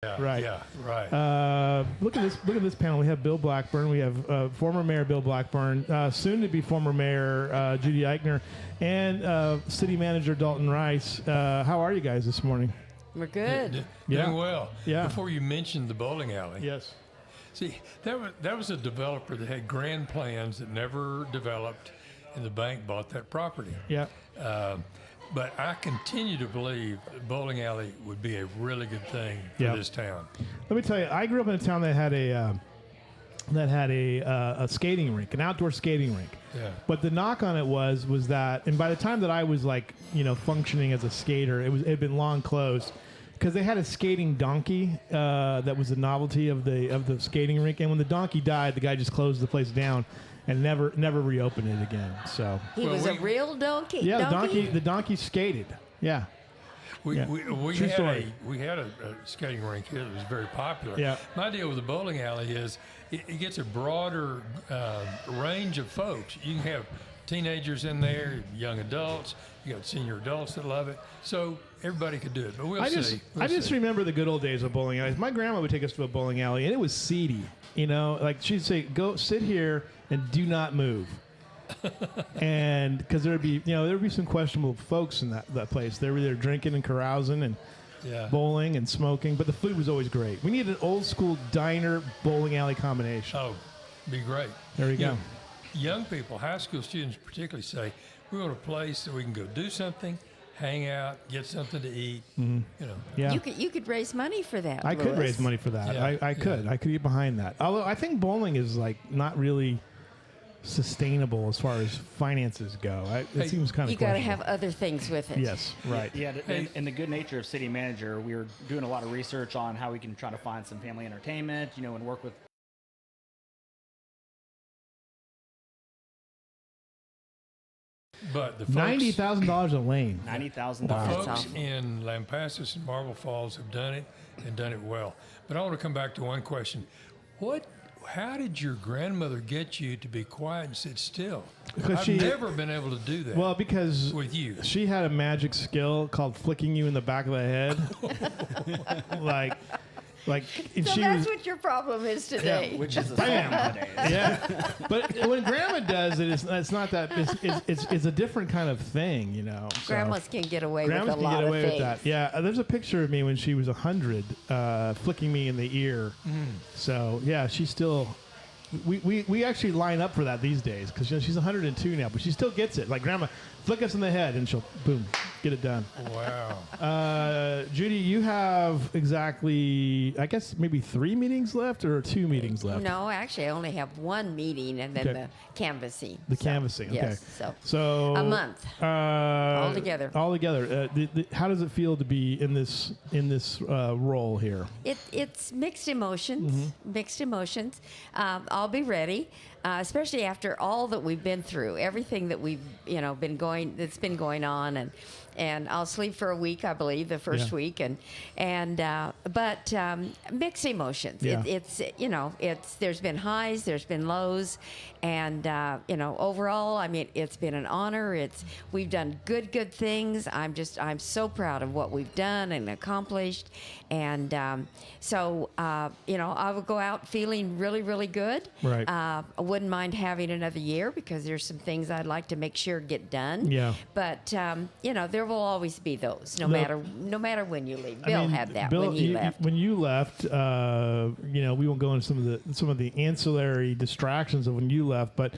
Yeah, Right. Yeah, right. Look at this! Look at this panel. We have Bill Blackburn. We have former Mayor Bill Blackburn, soon to be former Mayor Judy Eychner, and City Manager Dalton Rice. How are you guys this morning? We're good. Yeah. Doing well. Yeah. Before you mentioned the bowling alley. Yes. See, that was a developer that had grand plans that never developed, and the bank bought that property. Yeah. But I continue to believe that bowling alley would be a really good thing for Yeah. this town. Let me tell you, I grew up in a town that had a skating rink, an outdoor skating rink. Yeah. But the knock on it was that, and by the time that I was functioning as a skater, it had been long closed because they had a skating donkey that was the novelty of the skating rink. And when the donkey died, the guy just closed the place down and never reopened it again. So He was a real donkey. yeah, the donkey skated. Yeah. We True had story. a skating rink here that was very popular. Yeah. My deal with the bowling alley is it gets a broader range of folks. You can have teenagers in there, young adults. You got senior adults that love it. So everybody could do it. But we'll see. I just remember the good old days of bowling alleys. My grandma would take us to a bowling alley, and it was seedy. Like she'd say, "Go sit here and do not move." And because there'd be some questionable folks in that place. They were there drinking and carousing and bowling and smoking, but the food was always great. We needed an old school diner bowling alley combination. Oh, be great. There we go. know, young people, high school students particularly, say we want a place that we can go do something, hang out, get something to eat. Yeah. You could raise money for that. I could Louis. raise money for that. Yeah, I could. I could get behind that. Although I think bowling is not really sustainable as far as finances go. It seems kind of You got to have other things with it. Yes, right. Yeah, in the good nature of city manager, we were doing a lot of research on how we can try to find some family entertainment, and work with. But the folks, $90,000 a lane. $90,000. folks awesome. in Lampasas and Marble Falls have done it and done it well. But I want to come back to one question. How did your grandmother get you to be quiet and sit still? Because I've never been able to do that. Well, because with you. she had a magic skill called flicking you in the back of the head. And So she that's was, what your problem is today. Which is a Bam. song nowadays. yeah. But when grandma does it, it's not that. It's a different kind of thing, so. Grandmas can get away Grandmas with a can lot get away of with things. that. Yeah, there's a picture of me when she was 100, flicking me in the ear. So yeah, she's still. We actually line up for that these days because she's 102 now, but she still gets it. Like grandma, flick us in the head, and she'll boom, get it done. Wow. Judy, you have exactly, I guess, maybe 3 meetings left or 2 meetings left. No, actually, I only have one meeting and then Okay. the canvassing. The canvassing. Okay. Yes, So a month. Altogether. How does it feel to be in this role here? It's mixed emotions. Mixed emotions. I'll be ready, especially after all that we've been through, everything that we've been going on, and I'll sleep for a week, I believe, the first week, but mixed emotions. Yeah. It's there's been highs, there's been lows, and overall, I mean, it's been an honor. We've done good things. I'm so proud of what we've done and accomplished, and so I will go out feeling really good. Right. I wouldn't mind having another year because there's some things I'd like to make sure get done. Yeah. But there will always be those, no matter when you leave. Bill had that Bill, when he left. When you left, we won't go into some of the ancillary distractions of when you left, but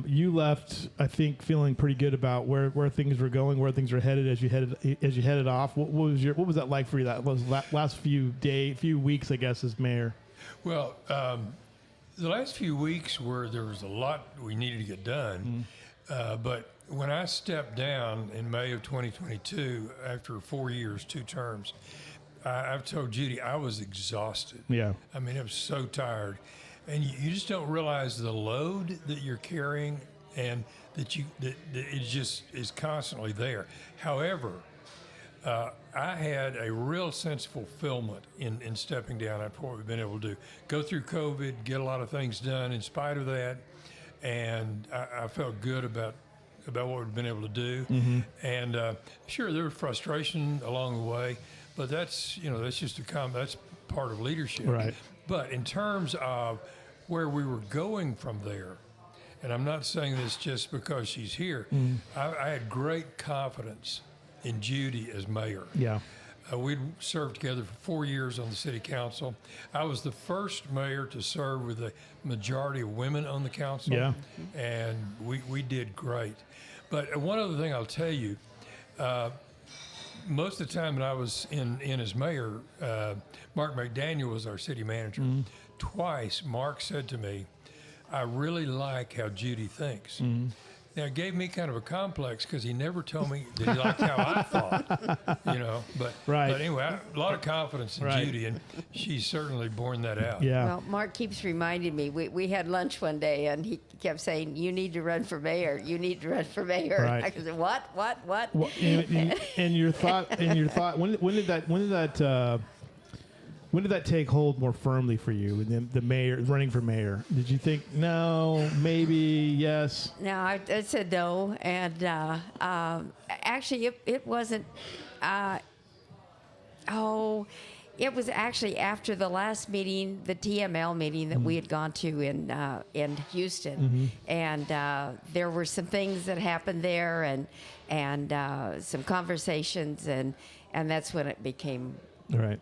you left, I think, feeling pretty good about where things were going, where things were headed as you headed off. What was that like for you? That was last few weeks, I guess, as mayor. Well, the last few weeks where there was a lot we needed to get done, but when I stepped down in May of 2022, after 4 years, 2 terms, I've told Judy I was exhausted. Yeah. I mean, I was so tired. And you just don't realize the load that you're carrying and that it just is constantly there. However, I had a real sense of fulfillment in stepping down after what we've been able to do. Go through COVID, get a lot of things done in spite of that, and I felt good about what we've been able to do. And sure, there was frustration along the way, but that's just that's part of leadership. Right. But in terms of where we were going from there, and I'm not saying this just because she's here, I had great confidence in Judy as mayor. Yeah. We'd served together for 4 years on the city council. I was the first mayor to serve with a majority of women on the council. Yeah. And we did great. But one other thing I'll tell you, most of the time that I was in as mayor, Mark McDaniel was our city manager. Twice, Mark said to me, I really like how Judy thinks. Now, it gave me kind of a complex because he never told me that he liked how I thought, But, Right. but anyway, a lot of confidence in Right. Judy, and she's certainly borne that out. Yeah. Well, Mark keeps reminding me. We had lunch one day, and he kept saying, "You need to run for mayor. You need to run for mayor." Right. I said, "What? What?" Well, and your thought, when did that take hold more firmly for you? And the mayor running for mayor, did you think no, maybe yes? No, I said no, and actually, it wasn't. It was actually after the last meeting, the TML meeting that we had gone to in Houston, and there were some things that happened there, and some conversations, and that's when it became, All right.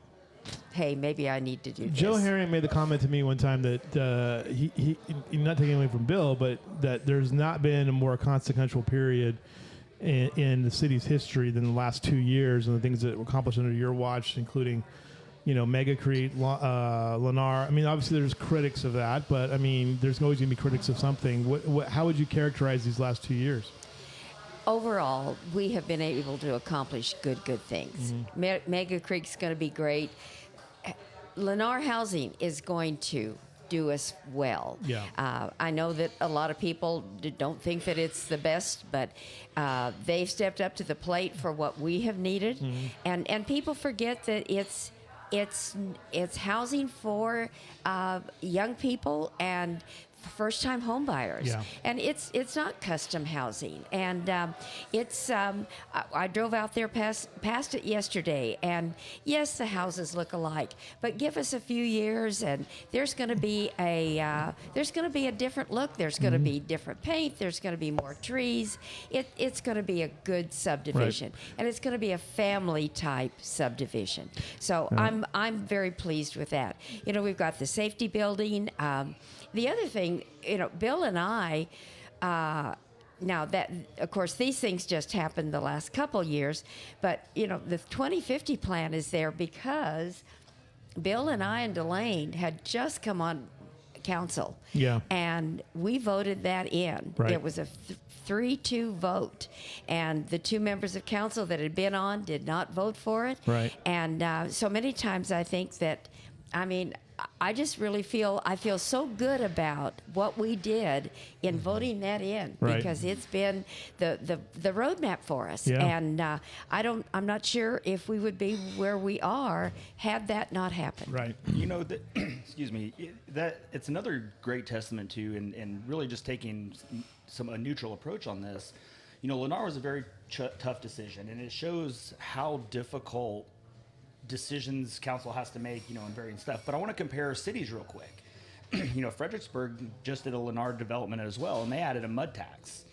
hey, maybe I need to do this. Joe Herring made the comment to me one time that he not taking away from Bill, but that there's not been a more consequential period in the city's history than the last 2 years, and the things that were accomplished under your watch, including, Mega Crete, Lennar. I mean, obviously there's critics of that, but I mean, there's always going to be critics of something. How would you characterize these last 2 years? Overall, we have been able to accomplish good things. Mega Creek's going to be great. Lennar Housing is going to do us well. Yeah. I know that a lot of people don't think that it's the best, but they've stepped up to the plate for what we have needed, and people forget that it's housing for young people and first-time home buyers. Yeah. And it's not custom housing. And I drove out there past it yesterday, and yes, the houses look alike, but give us a few years, and there's going to be a different look. There's going to be different paint. There's going to be more trees. It's going to be a good subdivision, and it's going to be a family-type subdivision. So I'm very pleased with that. We've got the safety building. The other thing, Bill and I, now that, of course, these things just happened the last couple years, but, the 2050 plan is there because Bill and I and Delane had just come on council. Yeah. And we voted that in. Right. It was a 3-2 vote. And the two members of council that had been on did not vote for it. Right. And so many times I think that, I just really feel so good about what we did in voting that in, Right. because it's been the roadmap for us. Yeah. And I'm not sure if we would be where we are had that not happened. Right. Excuse me, that it's another great testament to, and really just taking a neutral approach on this. Lennar was a very tough decision, and it shows how difficult decisions council has to make, and varying stuff. But I want to compare cities real quick. Fredericksburg just did a Lennar development as well, and they added a mud tax.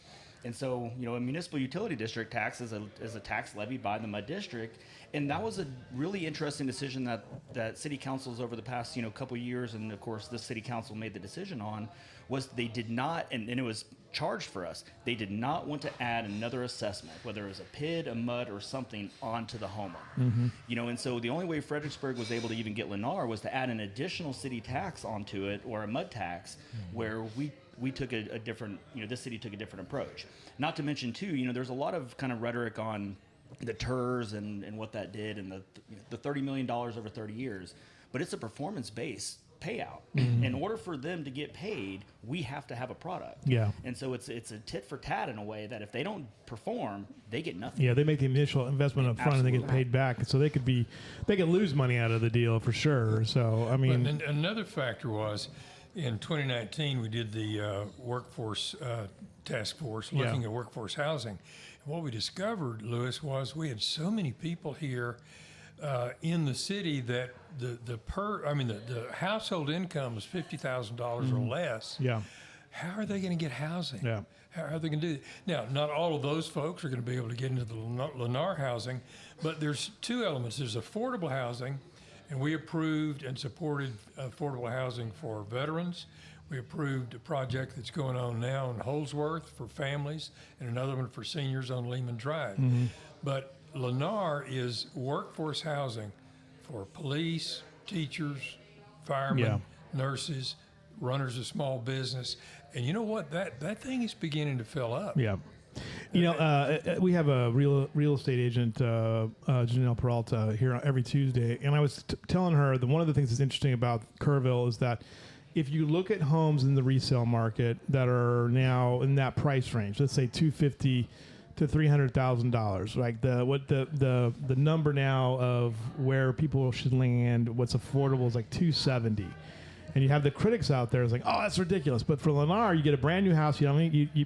And so, a municipal utility district tax is a tax levied by the mud district. And that was a really interesting decision that city councils over the past, couple of years, and of course the city council made the decision on, was they did not, and it was charged for us, they did not want to add another assessment, whether it was a PID, a mud, or something, onto the homeowner. And so the only way Fredericksburg was able to even get Lennar was to add an additional city tax onto it, or a mud tax, where we took a different, this city took a different approach. Not to mention too, there's a lot of kind of rhetoric on the TERS and what that did, and the $30 million over 30 years, but it's a performance-based payout. In order for them to get paid, we have to have a product. Yeah. And so it's a tit for tat in a way that if they don't perform, they get nothing. Yeah, they make the initial investment up front and they get paid back, so they could lose money out of the deal for sure. So I mean, and another factor was, in 2019 we did the workforce task force looking at workforce housing. And what we discovered, Lewis, was we had so many people here in the city that the household income is $50,000 or less. Yeah. How are they going to get housing? Yeah. How are they going to do it? Now, not all of those folks are going to be able to get into the Lennar housing, but there's two elements. There's affordable housing, and we approved and supported affordable housing for veterans. We approved a project that's going on now in Holsworth for families, and another one for seniors on Lehman Drive. But Lennar is workforce housing for police, teachers, firemen, nurses, runners of small business. And you know what? That thing is beginning to fill up. Yeah. You know, we have a real estate agent, Janelle Peralta, here every Tuesday, and I was telling her that one of the things that's interesting about Kerrville is that if you look at homes in the resale market that are now in that price range, let's say $250,000 to $300,000, like the number now of where people should land, what's affordable is like $270,000. And you have the critics out there, it's like, oh, that's ridiculous. But for Lennar, you get a brand new house. You know,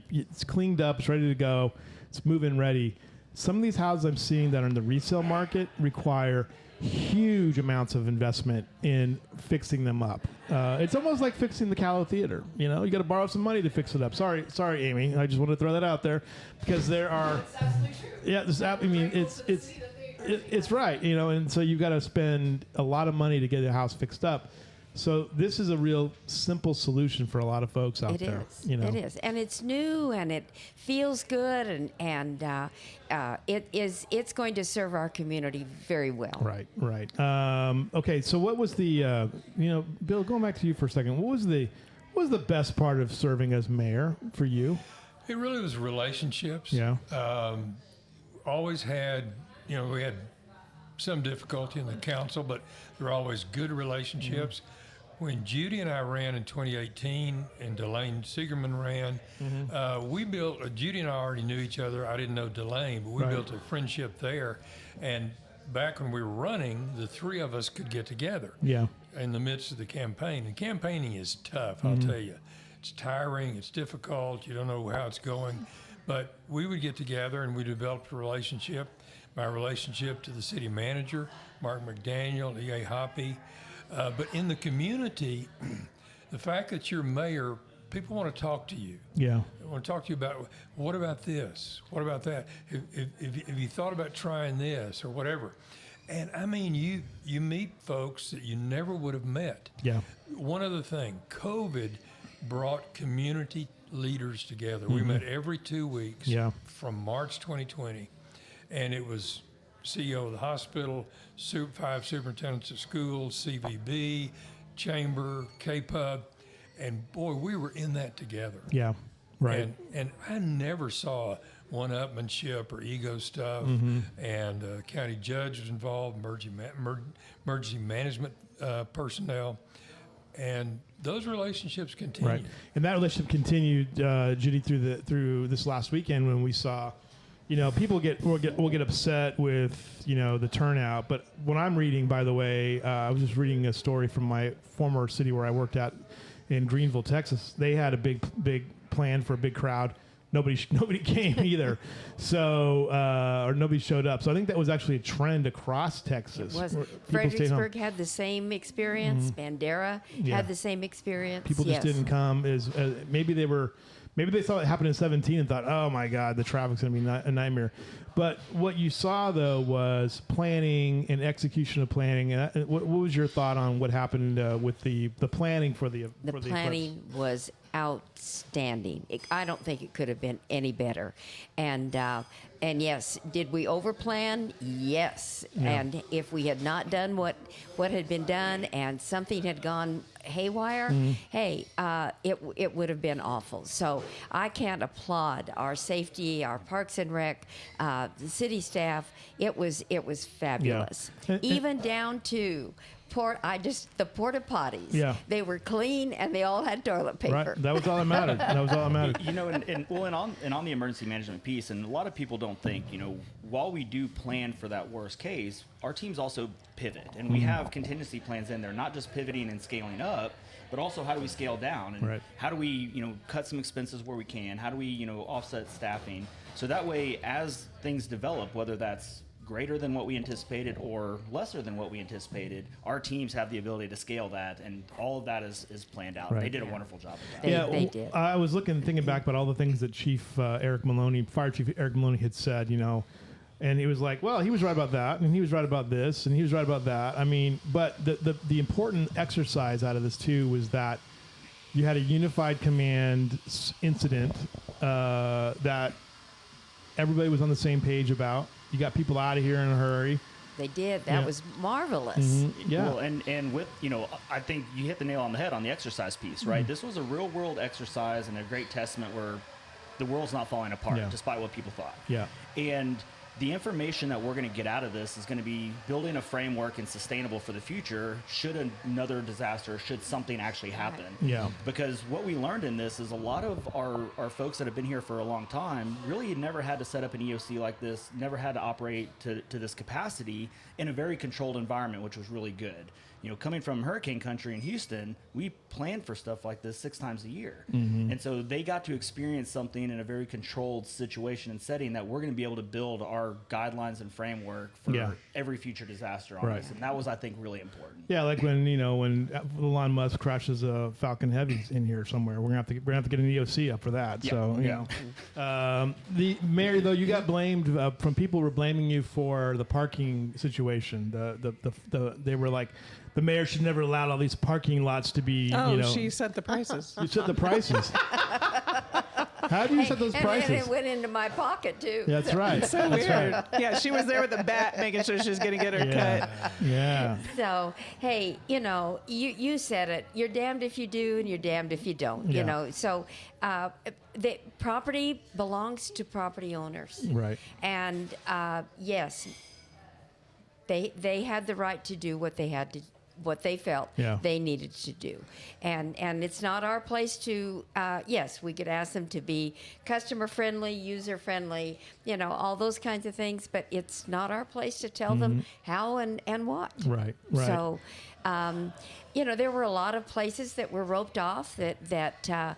it's cleaned up, it's ready to go, it's move-in ready. Some of these houses I'm seeing that are in the resale market require huge amounts of investment in fixing them up. It's almost like fixing the Callow Theater. You know, you got to borrow some money to fix it up. Sorry, Amy. I just want to throw that out there because there are. That's absolutely true. Yeah, I mean, it's right. You know, and so you've got to spend a lot of money to get a house fixed up. So this is a real simple solution for a lot of folks out there. You know? It is, and it's new, and it feels good, and it's going to serve our community very well. Right. Okay, so what was the Bill? Going back to you for a second, what was the best part of serving as mayor for you? It really was relationships. Yeah. Always had, we had some difficulty in the council, but there were always good relationships. When Judy and I ran in 2018 and Delane Siegerman ran, we built, Judy and I already knew each other. I didn't know Delane, but we built a friendship there. And back when we were running, the three of us could get together in the midst of the campaign. And campaigning is tough, I'll tell you. It's tiring, it's difficult, you don't know how it's going. But we would get together and we developed a relationship. My relationship to the city manager, Mark McDaniel, E.A. Hoppy. But in the community, the fact that you're mayor, people want to talk to you. Yeah. They want to talk to you about, what about this? What about that? Have you thought about trying this or whatever? And I mean, you meet folks that you never would have met. Yeah. One other thing, COVID brought community leaders together. We met every 2 weeks from March 2020. And it was CEO of the hospital, 5 superintendents of schools, CVB, Chamber, KPUB, and boy, we were in that together. Yeah, right. And I never saw one-upmanship or ego stuff. And county judge was involved, emergency management personnel, and those relationships continue. Right, and that relationship continued, Judy, through this last weekend when we saw. People will get upset with the turnout, but when I'm reading, by the way, I was just reading a story from my former city where I worked at in Greenville, Texas. They had a big plan for a big crowd. Nobody came either, so or nobody showed up. So I think that was actually a trend across Texas. It was. Fredericksburg had the same experience. Bandera had the same experience. People just didn't come. Maybe they saw it happen in 17 and thought, oh, my God, the traffic's going to be a nightmare. But what you saw, though, was planning and execution of planning. And what was your thought on what happened with the planning for the The planning was outstanding. I don't think it could have been any better. And yes, did we overplan? Yes. Yeah. And if we had not done what had been done and something had gone haywire, it would have been awful. So I can't applaud our safety, our Parks and Rec, the city staff. It was fabulous. Yeah. Even down to the porta potties. Yeah. They were clean and they all had toilet paper. Right. That was all that mattered. And on the emergency management piece, and a lot of people don't think, while we do plan for that worst case, our teams also pivot, and we have contingency plans in there, not just pivoting and scaling up, but also how do we scale down, and how do we, cut some expenses where we can, how do we, offset staffing, so that way as things develop, whether that's greater than what we anticipated or lesser than what we anticipated, our teams have the ability to scale that, and all of that is planned out. Right. They did a wonderful job of that. They did. I was thinking back about all the things that Fire Chief Eric Maloney had said, and he was like, well, he was right about that, and he was right about this, and he was right about that. I mean, but the important exercise out of this too was that you had a unified command incident that everybody was on the same page about. You got people out of here in a hurry. They did. That was marvelous. Mm-hmm. Yeah. Well, and with, I think you hit the nail on the head on the exercise piece, right? This was a real world exercise and a great testament where the world's not falling apart, despite what people thought. Yeah. And the information that we're going to get out of this is going to be building a framework and sustainable for the future should another disaster, should something actually happen. Yeah. Because what we learned in this is a lot of our folks that have been here for a long time really never had to set up an EOC like this, never had to operate to this capacity in a very controlled environment, which was really good. Coming from hurricane country in Houston, we planned for stuff like this 6 times a year. Mm-hmm. And so they got to experience something in a very controlled situation and setting that we're going to be able to build our guidelines and framework for every future disaster on this. And that was, I think, really important. Yeah, like when Elon Musk crashes a Falcon Heavy in here somewhere, we're gonna have to get an EOC up for that. Yeah. So the mayor, though, you got blamed from people were blaming you for the parking situation. They were like, the mayor should never allow all these parking lots to be. She set the prices. You set the prices. How do you set those prices? And it went into my pocket too. That's right. So weird. Right. Yeah, she was there with a bat, making sure she was going to get her cut. Yeah. So hey, you said it. You're damned if you do, and you're damned if you don't. Yeah. So the property belongs to property owners. Right. And yes, they had the right to do what they had to. What they felt they needed to do. And it's not our place to, yes, we could ask them to be customer friendly, user friendly, all those kinds of things, but it's not our place to tell them how and what. Right. So, there were a lot of places that were roped off that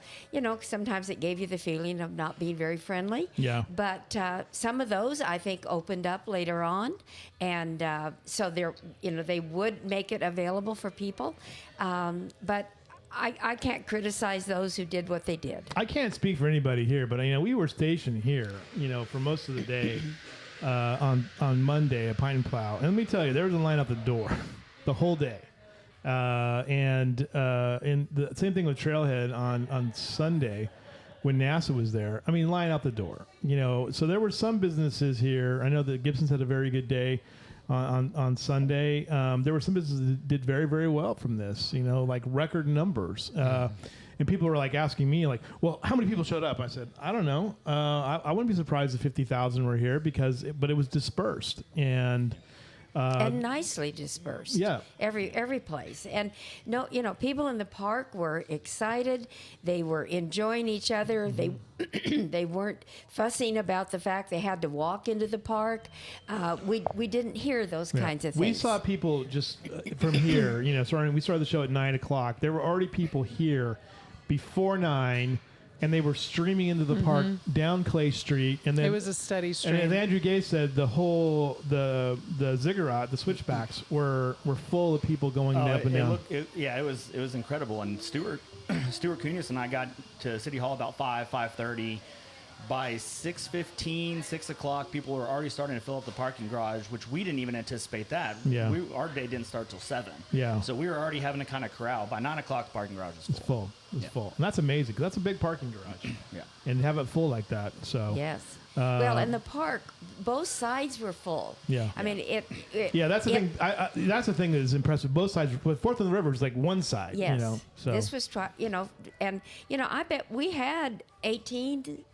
sometimes it gave you the feeling of not being very friendly. Yeah. But some of those, I think, opened up later on. And so they would make it available for people. But I can't criticize those who did what they did. I can't speak for anybody here, but we were stationed here, for most of the day on Monday at Pine and Plow. And let me tell you, there was a line out the door the whole day. And the same thing with Trailhead on Sunday when NASA was there. Line out the door. So there were some businesses here. I know that Gibson's had a very good day on Sunday. There were some businesses that did very, very well from this. Like record numbers. And people were like asking me, like, well, how many people showed up? I said, I don't know. I wouldn't be surprised if 50,000 were here but it was dispersed and nicely dispersed. Yeah. Every place. And people in the park were excited. They were enjoying each other. They weren't fussing about the fact they had to walk into the park. We didn't hear those kinds of things. We saw people just from here, we started the show at 9:00. There were already people here before 9. And they were streaming into the park down Clay Street, and then it was a steady stream. And as Andrew Gay said, the ziggurat, the switchbacks were full of people going up and down. It was incredible. And Stuart Kunis and I got to City Hall about 5:30. By 6:15, 6 o'clock, people were already starting to fill up the parking garage, which we didn't even anticipate that. Yeah. Our day didn't start till 7. Yeah. So we were already having to kind of corral. By 9 o'clock, the parking garage was full. It's full. It's full. And that's amazing, because that's a big parking garage. Yeah. And have it full like that. So yes. Well, in the park, both sides were full. Yeah. That's the thing. That's the thing that is impressive. Both sides. But Fourth and the River is like one side. Yes. So this was I bet we had 18,000.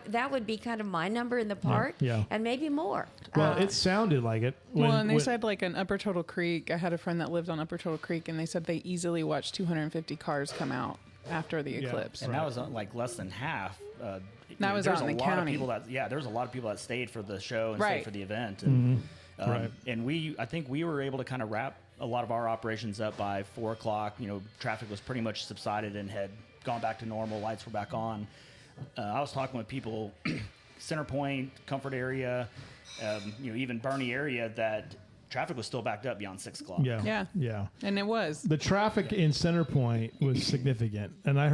That would be kind of my number in the park. Yeah. And maybe more. Well, it sounded like it. And they said like in Upper Turtle Creek, I had a friend that lived on Upper Turtle Creek, and they said they easily watched 250 cars come out after the eclipse. And that was like less than half. That was out in the county. There was a lot of people that stayed for the show and right. stayed for the event. And, right. And I think we were able to kind of wrap a lot of our operations up by 4 o'clock. Traffic was pretty much subsided and had gone back to normal. Lights were back on. I was talking with people Center Point, Comfort area, even Bernie area, that traffic was still backed up beyond 6 o'clock. Yeah. And it was. The traffic in Center Point was significant, and I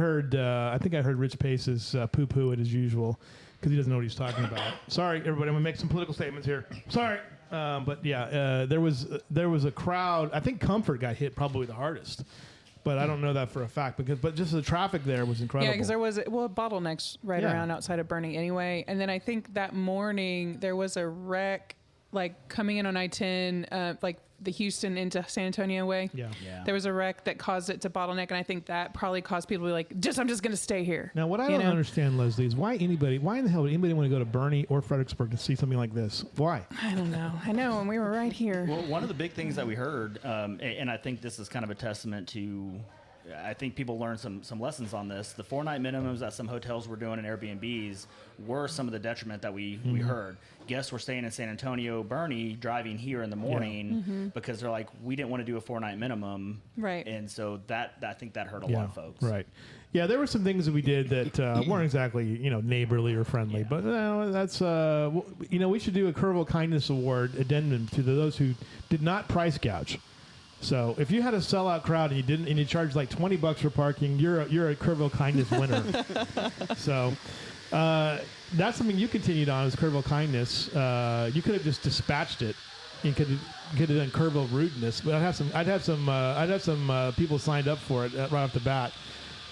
think I heard Rich Pace's poo-poo it as usual because he doesn't know what he's talking about. Sorry, everybody, I'm gonna make some political statements here. Sorry, but yeah, there was a crowd. I think Comfort got hit probably the hardest, but I don't know that for a fact but just the traffic there was incredible. Yeah, because there was bottlenecks right around outside of Bernie anyway, and then I think that morning there was a wreck. Like coming in on I-10, like the Houston into San Antonio way. Yeah. There was a wreck that caused it to bottleneck, and I think that probably caused people to be like, I'm just going to stay here. Now, what I don't understand, Leslie, is why in the hell would anybody want to go to Bernie or Fredericksburg to see something like this? Why? I don't know. I know, and we were right here. Well, one of the big things that we heard, and I think this is kind of a testament to, I think people learned some lessons on this. The 4-night minimums that some hotels were doing in Airbnbs were some of the detriment that we heard. Guests were staying in San Antonio, Bernie, driving here in the morning because they're like, we didn't want to do a 4-night minimum. Right. And so I think that hurt a lot of folks. Right. Yeah, there were some things that we did that weren't exactly, neighborly or friendly. But that's, we should do a Kerrville Kindness Award addendum to those who did not price gouge. So if you had a sellout crowd and you charged like $20 for parking, you're a Kerrville Kindness winner. So that's something you continued on as Kerrville Kindness. You could have just dispatched it. You could have done Kerrville Rudeness, but I'd have some people signed up for it right off the bat.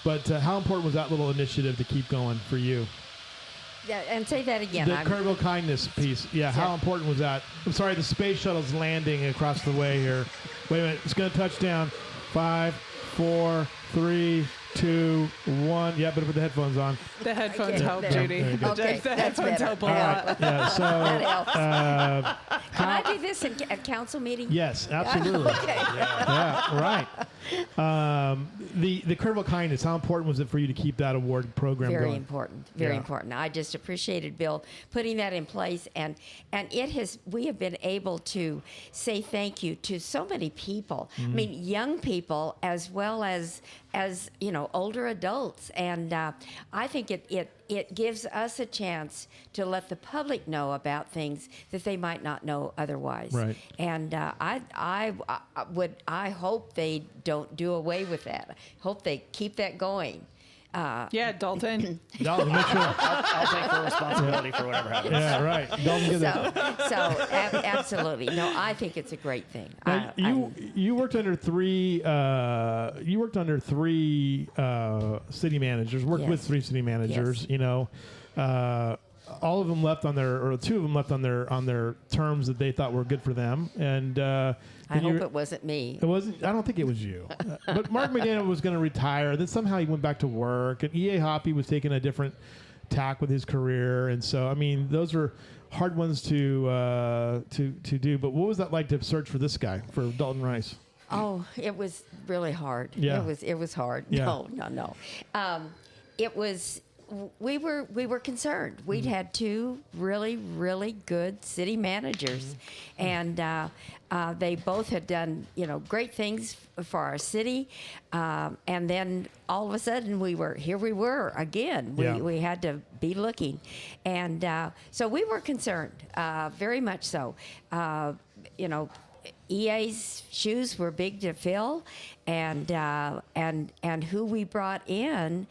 But how important was that little initiative to keep going for you? Yeah, and say that again. The Kerrville Kindness piece. Yeah, how important was that? I'm sorry, the space shuttle's landing across the way here. Wait a minute, it's going to touch down. 5, 4, 3, 2, 1. Yeah, better put the headphones on. The headphones help, there. Judy. Okay, The that's headphones better. help a lot. Yeah, so That helps. Can I do this in a council meeting? yes, absolutely. Okay. Yeah, right. The Kerrville Kindness. How important was it for you to keep that award program Very going? important. Very Yeah. important. I just appreciated Bill putting that in place, and we have been able to say thank you to so many people. I mean, young people as well as older adults, and I think it gives us a chance to let the public know about things that they might not know otherwise. Right. And I hope they don't do away with that. I hope they keep that going. Yeah, Dalton. Dalton, make sure. I'll take full responsibility for whatever happens. Yeah, right. Dalton, get that. Absolutely. No, I think it's a great thing. Now, you worked under three. City managers. Worked with Yes. 3 city managers. Yes. All of them left on or 2 of them left on their terms that they thought were good for them. And I hope it wasn't me. It wasn't. I don't think it was you. But Mark McDaniel was going to retire. Then somehow he went back to work, and E.A. Hoppy was taking a different tack with his career. And so, I mean, those are hard ones to do. But what was that like to search for this guy, for Dalton Rice? Oh, it was really hard. Yeah. It was hard. Yeah. No. It was. We were concerned. We'd had 2 really, really good city managers, and they both had done great things for our city. And then all of a sudden we were again. We had to be looking, and so we were concerned, very much so. EA's shoes were big to fill, and who we brought in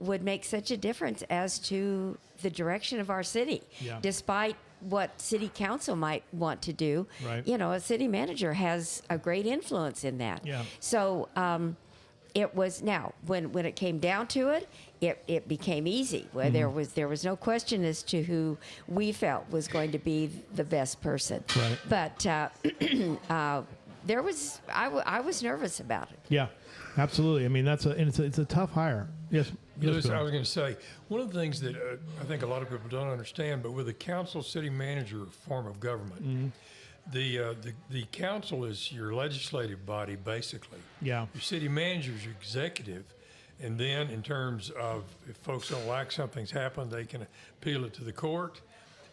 would make such a difference as to the direction of our city. Yeah. Despite what city council might want to do, Right. a city manager has a great influence in that. Yeah. So it was now when it came down to it, it became easy. Where there was no question as to who we felt was going to be the best person. Right. But there was I was nervous about it. Yeah, absolutely. I mean, it's a tough hire. Yes. Lewis, Bill. I was going to say, one of the things that I think a lot of people don't understand, but with a council city manager form of government, the council is your legislative body, basically. Yeah. Your city manager is your executive. And then in terms of if folks don't like something's happened, they can appeal it to the court.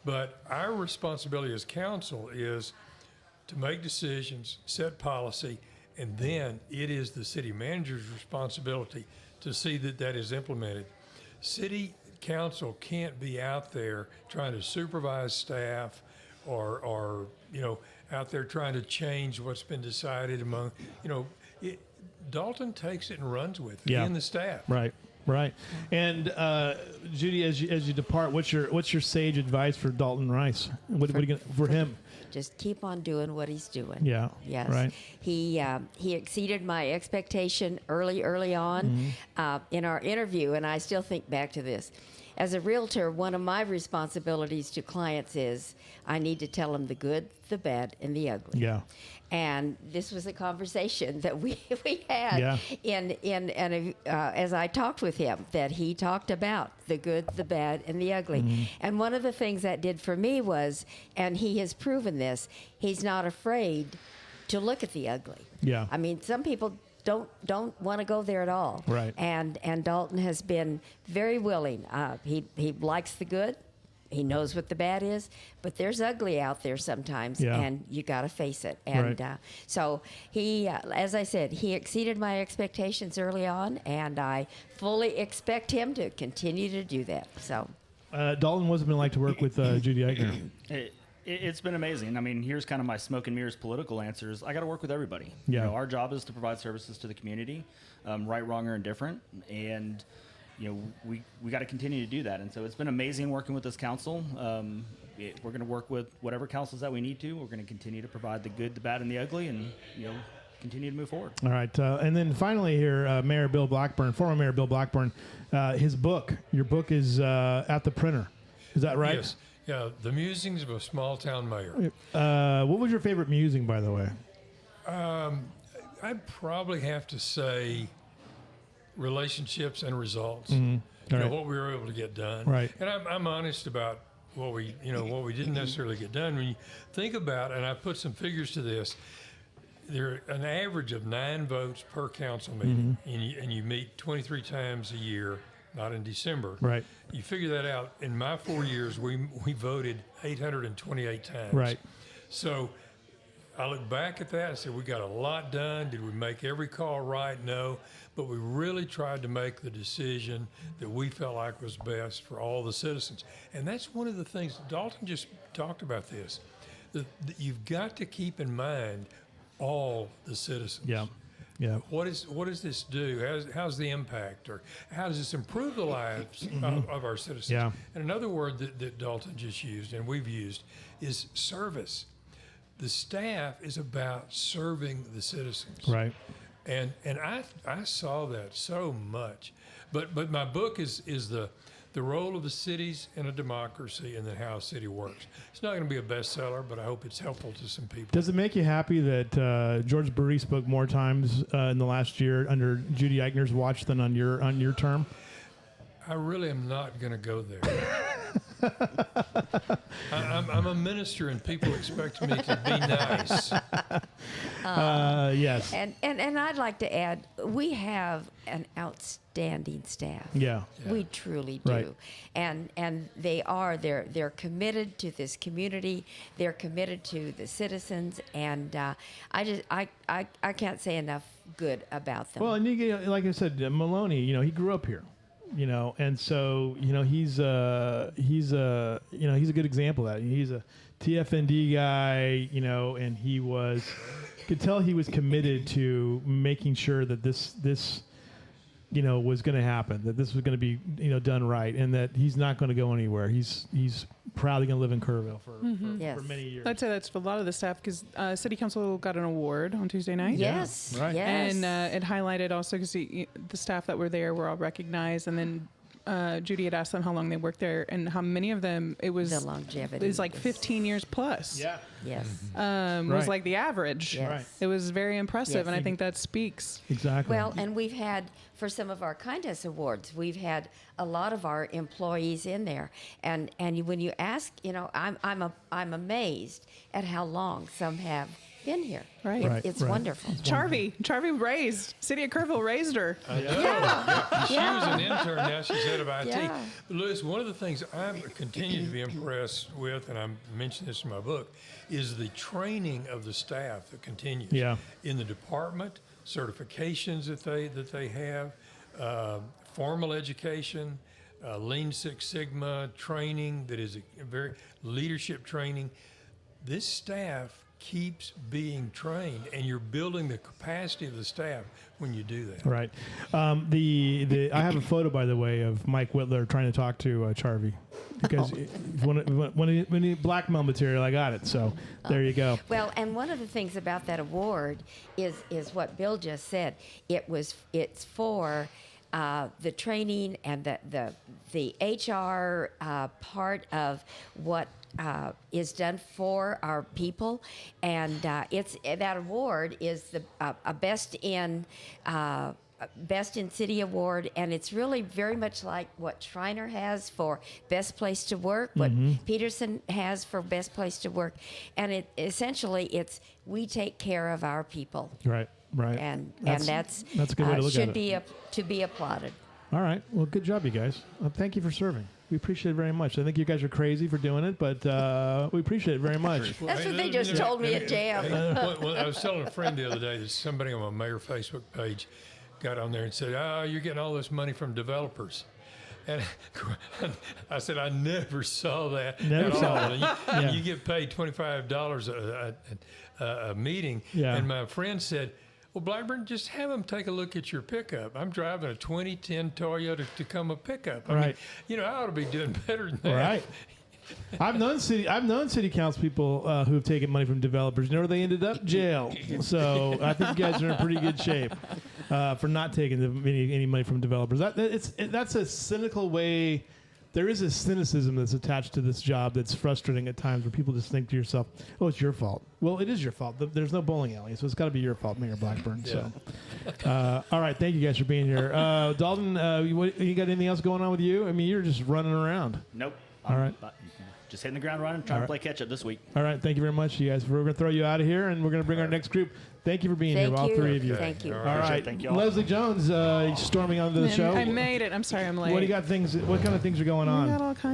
But our responsibility as council is to make decisions, set policy, and then it is the city manager's responsibility to see that that is implemented. City council can't be out there trying to supervise staff or out there trying to change what's been decided among, Dalton takes it and runs with it, he and the staff. Right. Right. And Judy, as you depart, what's your sage advice for Dalton Rice? What are you gonna, for him? Just keep on doing what he's doing. Yeah. Yes. Right. He exceeded my expectation early on in our interview, and I still think back to this. As a realtor, one of my responsibilities to clients is I need to tell them the good, the bad, and the ugly. Yeah. And this was a conversation that we had as I talked with him, that he talked about the good, the bad, and the ugly. And one of the things that did for me was, and he has proven this, he's not afraid to look at the ugly. Yeah. I mean, some people don't want to go there at all. Right. And Dalton has been very willing. He likes the good. He knows what the bad is, but there's ugly out there sometimes, and you got to face it. And so he, as I said, he exceeded my expectations early on, and I fully expect him to continue to do that. So, Dalton, what's it been like to work with Judy Eychner? It's been amazing. I mean, here's kind of my smoke and mirrors political answers. I got to work with everybody. Yeah. Our job is to provide services to the community, right, wrong, or indifferent, and we got to continue to do that. And so it's been amazing working with this council. We're going to work with whatever councils that we need to. We're going to continue to provide the good, the bad, and the ugly, and continue to move forward. All right, and then finally here, Mayor Bill Blackburn, former Mayor Bill Blackburn, your book is at the printer. Is that right? Yes. Yeah, The Musings of a Small Town Mayor. What was your favorite musing, by the way? I'd probably have to say relationships and results. Right. What we were able to get done. Right. And I'm honest about what we didn't necessarily get done. When you think about, and I put some figures to this, there are an average of 9 votes per council meeting, and you meet 23 times a year. Not in December. Right. You figure that out. In my 4 years, we voted 828 times. Right. So I look back at that and say, we got a lot done. Did we make every call right? No. But we really tried to make the decision that we felt like was best for all the citizens. And that's one of the things, Dalton just talked about this, that you've got to keep in mind all the citizens. Yeah. Yeah. What does this do? How's the impact, or how does this improve the lives of our citizens? Yeah. And another word that Dalton just used and we've used is service. The staff is about serving the citizens. Right. And I saw that so much. But my book is the role of the cities in a democracy and then how a city works. It's not going to be a bestseller, but I hope it's helpful to some people. Does it make you happy that George Burry spoke more times in the last year under Judy Eichner's watch than on your term? I really am not going to go there. I'm a minister, and people expect me to be nice. Yes. And I'd like to add, we have an outstanding staff. Yeah. We truly do. Right. And they're committed to this community. They're committed to the citizens, and I can't say enough good about them. Well, and like I said, Maloney, he grew up here. And so he's a good example of that. He's a TFND guy, and you could tell he was committed to making sure that this was going to happen, that this was going to be done right, and that he's not going to go anywhere. He's proudly going to live in Kerrville for many years. I'd say that's for a lot of the staff, because City Council got an award on Tuesday night. Yes. Right. Yes. And it highlighted also because the staff that were there were all recognized, and then Judy had asked them how long they worked there and how many of them it was. The longevity. It was like 15 years plus. Yeah. Yes. Was like the average. Yes. Right. It was very impressive, Yeah, and I think that speaks. Exactly. Well, and we've had, for some of our Kindness Awards, we've had a lot of our employees in there, and when you ask, I'm amazed at how long some have been here. Right. It's Right. wonderful. Charvy raised, City of Kerrville raised her. Yeah. She was an intern, now she's head of IT. Yeah. But Louis, one of the things I continue to be impressed with, and I mentioned this in my book, is the training of the staff that continues. Yeah. In the department, certifications that they have, formal education, Lean Six Sigma training that is a very leadership training. This staff keeps being trained, and you're building the capacity of the staff when you do that. Right. I have a photo, by the way, of Mike Whitler trying to talk to Charvy, because when he blackmail material, I got it. So there you go. Well, and one of the things about that award is what Bill just said. It's for the training and the HR part of what is done for our people, and it's that award is the best in city award, and it's really very much like what Shriner has for best place to work, what Peterson has for best place to work, and it's we take care of our people, Right. and that's a good way to look should at it. to be applauded. All right. Well, good job, you guys. Thank you for serving. We appreciate it very much. I think you guys are crazy for doing it, but we appreciate it very much. That's what they just told me at jam. Well, I was telling a friend the other day that somebody on my mayor Facebook page got on there and said, "Oh, you're getting all this money from developers." And I said, I never saw that Never at saw all. it. And you get paid $25 a meeting. Yeah. And my friend said, well, Blackburn, just have them take a look at your pickup. I'm driving a 2010 Toyota Tacoma pickup. I mean, I ought to be doing better than that. Right. I've known city council people who have taken money from developers. You know where they ended up? Jail. So I think you guys are in pretty good shape for not taking any money from developers. That's a cynical way. There is a cynicism that's attached to this job that's frustrating at times, where people just think to yourself, "Oh, it's your fault." Well, it is your fault. There's no bowling alley, so it's got to be your fault, Mayor Blackburn. Yeah. So, all right, thank you guys for being here. Dalton, you got anything else going on with you? I mean, you're just running around. Nope. All right. Just hitting the ground running, trying to play catch up this week. All right, thank you very much, you guys. We're going to throw you out of here, and we're going to bring our next group. Thank you for being here, all three of you. Thank you. All All right, Thank you all. Leslie Jones, storming onto the show. I made it. I'm sorry I'm late. What do you got? What kind of things are going We on? got all kinds